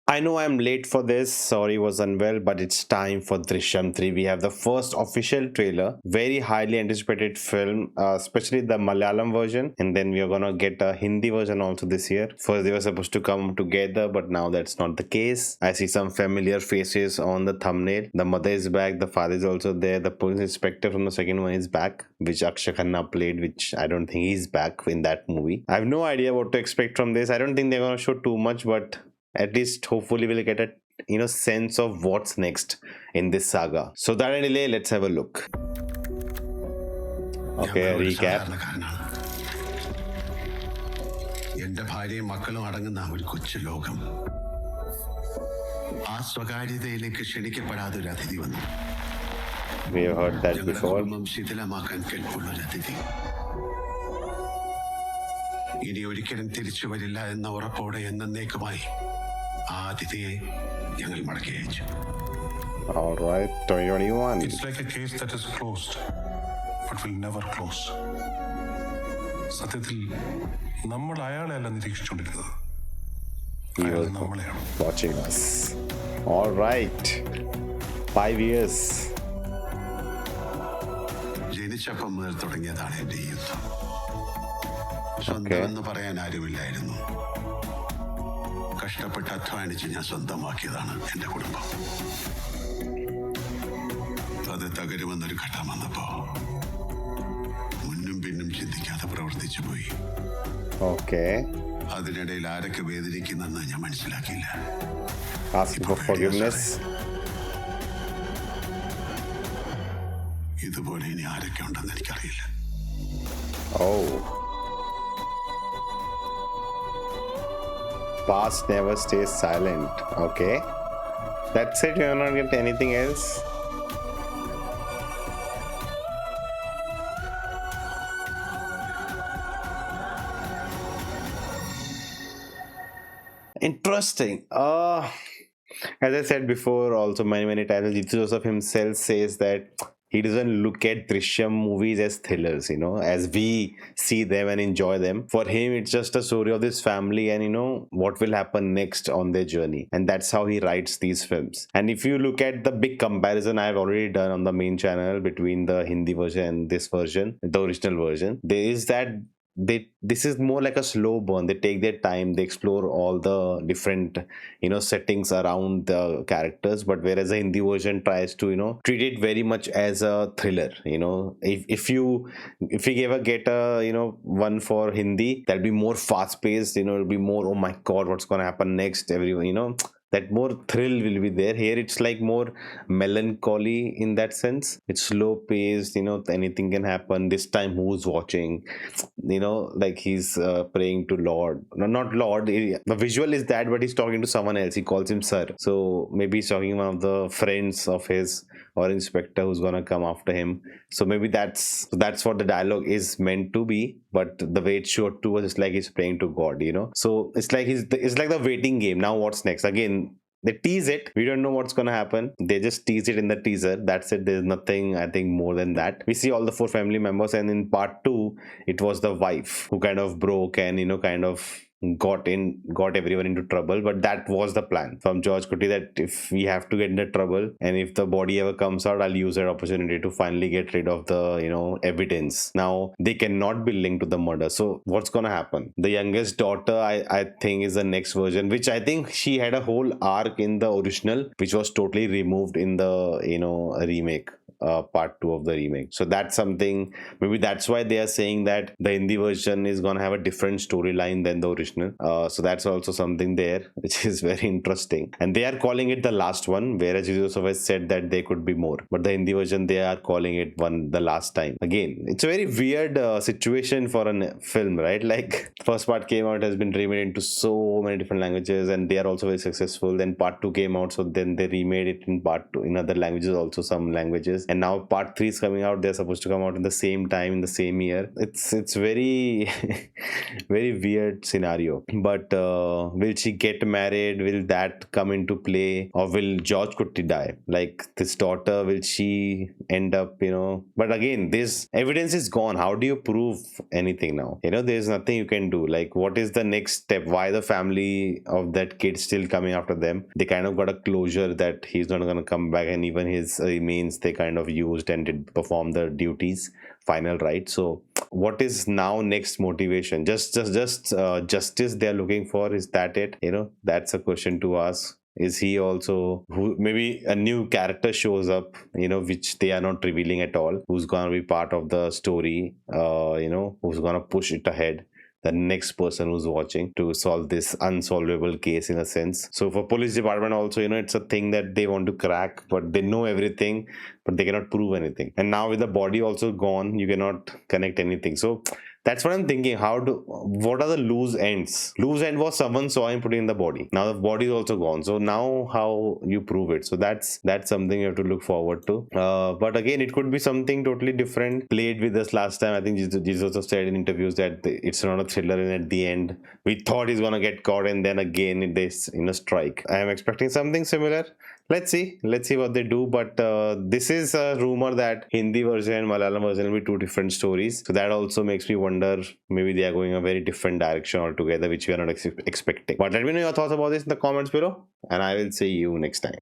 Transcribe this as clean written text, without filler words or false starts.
I know I'm late for this. Sorry, was unwell, but it's time for Drishyam 3. We have the first official trailer, very highly anticipated film, especially the Malayalam version, and then we are gonna get a Hindi version also this year. First, they were supposed to come together, but now that's not the case. I see some familiar faces on the thumbnail. The mother is back, the father is also there, the police inspector from the second one is back, which Akshay Khanna played, which I don't think he's back in that movie. I have no idea what to expect from this. I don't think they're gonna show too much, but at least hopefully we'll get a sense of what's next in this saga. So that any delay, let's have a look. Okay, a recap. സാധാരണക്കാരനാണ്. എന്റെ ഭാര്യയും മക്കളും അടങ്ങുന്ന ഒരു കൊച്ചു ലോകം. ആ സ്വകാര്യതയിലേക്ക് ക്ഷണിക്കപ്പെടാതെ ഒരു അതിഥി വന്നു. We have heard that ഞങ്ങളുടെ before. കുടുംബം ശിഥിലമാക്കാൻ കെൽപ്പുള്ള ഒരു അതിഥി. ഇനി ഒരിക്കലും തിരിച്ചു വരില്ല എന്ന ഉറപ്പോടെ എന്നേക്കുമായി ആ അതിഥിയെ ഞങ്ങൾ മടക്കി അയച്ചു. All right, 2021. It's like a case that is closed, but will never close. സത്യത്തിൽ നമ്മൾ അയാളെയല്ല നിരീക്ഷിച്ചുകൊണ്ടിരുന്നത്, He അയാൾ was നമ്മളെയാണ്. watching us. All right, 5 years. ജനിച്ചപ്പം മുതൽ തുടങ്ങിയതാണ് എന്റെ ഈ യുദ്ധം. സ്വന്തമെന്ന് പറയാൻ ആരുമില്ലായിരുന്നു. കഷ്ടപ്പെട്ട് അധ്വാനിച്ച് ഞാൻ സ്വന്തമാക്കിയതാണ് എന്റെ കുടുംബം. അത് തകരുമെന്നൊരു ഘട്ടം വന്നപ്പോ മുന്നും പിന്നും ചിന്തിക്കാതെ പ്രവർത്തിച്ചു പോയി. Okay, അതിനിടയിൽ ആരൊക്കെ വേദനിക്കുന്നെന്ന് ഞാൻ മനസ്സിലാക്കിയില്ല. asking for forgiveness. ഇതുപോലെ ഇനി ആരൊക്കെ ഉണ്ടെന്ന് എനിക്കറിയില്ല. Oh, past never stays silent. Okay, that's it. You're not getting anything else. Interesting. As I said before, also many times, Jeethu Joseph himself says that he doesn't look at Drishyam movies as thrillers, as we see them and enjoy them. For him, it's just a story of this family and what will happen next on their journey, and that's how he writes these films. And if you look at the big comparison I've already done on the main channel between the Hindi version and this version, the original version, there is that this is more like a slow burn. They take their time, they explore all the different settings around the characters, but whereas the Hindi version tries to treat it very much as a thriller. If you ever get a one for Hindi, that'll be more fast paced. It'll be more, oh my god, what's gonna happen next, everyone. That more thrill will be there. Here it's like more melancholy in that sense. It's slow paced, anything can happen. This time who's watching, like he's praying to Lord. No, not Lord. The visual is that, but he's talking to someone else. He calls him Sir. So maybe he's talking to one of the friends of his or inspector who's gonna come after him. So maybe that's what the dialogue is meant to be. But the way it's showed to us, it's like he's praying to God. So it's like it's like the waiting game. Now what's next? Again, they tease it. We don't know what's gonna happen. They just tease it in the teaser. That's it. There's nothing, I think, more than that. We see all the 4 family members, and in part 2, it was the wife who kind of broke and kind of got everyone into trouble. But that was the plan from George Kuti, that if we have to get into trouble and if the body ever comes out, I'll use that opportunity to finally get rid of the evidence. Now they cannot be linked to the murder. So what's gonna happen? The youngest daughter, I think, is the next version, which I think she had a whole arc in the original, which was totally removed in the remake. Part 2 of the remake. So that's something, maybe that's why they are saying that the Hindi version is gonna have a different storyline than the original. So that's also something there, which is very interesting. And they are calling it the last one, whereas Joseph has said that there could be more. But the Hindi version, they are calling it the last time. Again, it's a very weird situation for a film, right? Like, first part came out, has been remade into so many different languages, and they are also very successful. Then part 2 came out, so then they remade it in part 2 in other languages, also some languages. and now part 3 is coming out. They're supposed to come out in the same time in the same year. It's very very weird scenario. But will she get married? Will that come into play, or will George Kutti die? Like this daughter, will she end up, but again, this evidence is gone. How do you prove anything now? There's nothing you can do. Like, what is the next step? Why the family of that kid still coming after them? They kind of got a closure that he's not going to come back, and even his remains they kind of used and did perform the duties final, right? So what is now next motivation? Just justice they're looking for? Is that it? That's a question to ask. Is he also maybe a new character shows up, which they are not revealing at all, who's gonna be part of the story, who's gonna push it ahead, the next person who's watching to solve this unsolvable case in a sense. So for police department also, it's a thing that they want to crack, but they know everything, but they cannot prove anything. And now with the body also gone, you cannot connect anything. So that's what I'm thinking. What are the loose ends? Loose end was someone saw him putting in the body. Now the body is also gone. So now how you prove it? So that's something you have to look forward to. But again, it could be something totally different. Played with us last time. I think Jeethu Joseph said in interviews that it's not a thriller, and at the end we thought he's gonna get caught, and then again they strike. I am expecting something similar. Let's see what they do. But this is a rumor that Hindi version and Malayalam version will be two different stories. So that also makes me wonder, maybe they are going a very different direction altogether, which we are not expecting. But let me know your thoughts about this in the comments below, and I will see you next time.